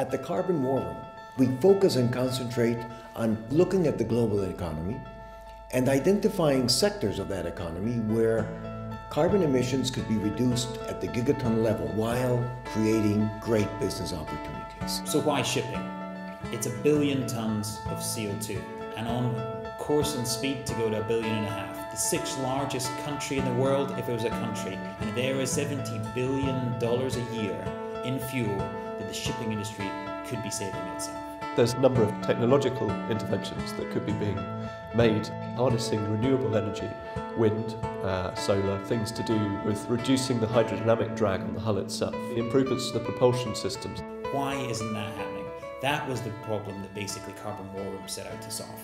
At the Carbon War Room, we focus and concentrate on looking at the global economy and identifying sectors of that economy where carbon emissions could be reduced at the gigaton level while creating great business opportunities. So why shipping? It's 1 billion tons of CO2 and on course and speed to go to 1.5 billion. The 6th largest country in the world, if it was a country, and there is $70 billion a year in fuel that the shipping industry could be saving itself. There's a number of technological interventions that could be being made, harnessing renewable energy, wind, solar, things to do with reducing the hydrodynamic drag on the hull itself, the improvements to the propulsion systems. Why isn't that happening? That was the problem that basically Carbon War Room set out to solve.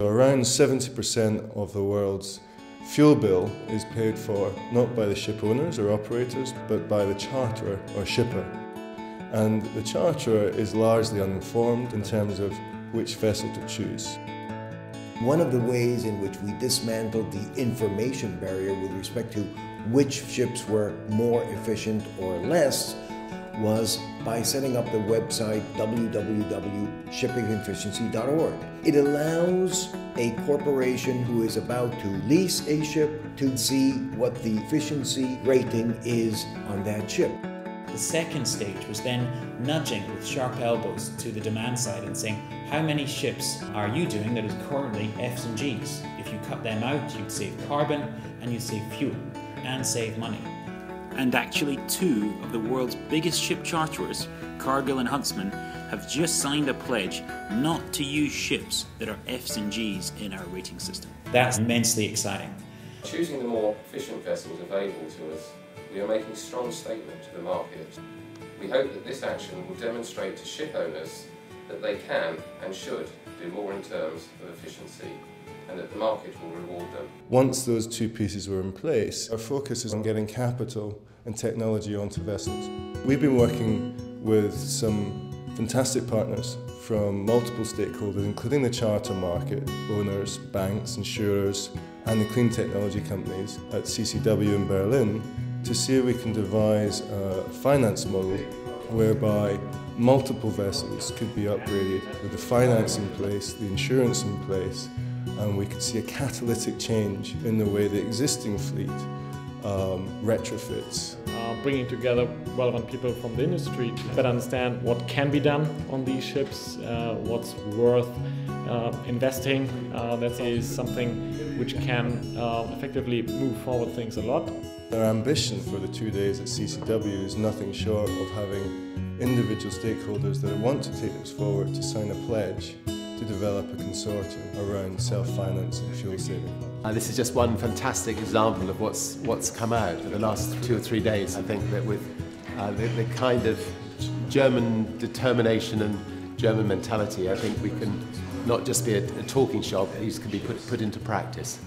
Around 70% of the world's fuel bill is paid for not by the ship owners or operators, but by the charterer or shipper. And the charterer is largely uninformed in terms of which vessel to choose. One of the ways in which we dismantled the information barrier with respect to which ships were more efficient or less was by setting up the website www.shippingefficiency.org. It allows a corporation who is about to lease a ship to see what the efficiency rating is on that ship. The second stage was then nudging with sharp elbows to the demand side and saying, how many ships are you doing that is currently Fs and Gs? If you cut them out, you'd save carbon and you'd save fuel and save money. And actually 2 of the world's biggest ship charterers, Cargill and Huntsman, have just signed a pledge not to use ships that are Fs and Gs in our rating system. That's immensely exciting. Choosing the more efficient vessels available to us, we are making a strong statement to the market. We hope that this action will demonstrate to ship owners that they can and should do more in terms of efficiency, and that the market will reward them. Once those 2 pieces were in place, our focus is on getting capital and technology onto vessels. We've been working with some fantastic partners from multiple stakeholders, including the charter market, owners, banks, insurers, and the clean technology companies at CCW in Berlin to see if we can devise a finance model whereby multiple vessels could be upgraded with the finance in place, the insurance in place, and we could see a catalytic change in the way the existing fleet retrofits. Bringing together relevant people from the industry to better understand what can be done on these ships, what's worth investing. That is something which can effectively move forward things a lot. Our ambition for the 2 days at CCW is nothing short of having individual stakeholders that want to take this forward to sign a pledge to develop a consortium around self-finance and fuel saving. This is just one fantastic example of what's come out in the last 2 or 3 days. I think that with the kind of German determination and German mentality, I think we can not just be a talking shop, these can be put into practice.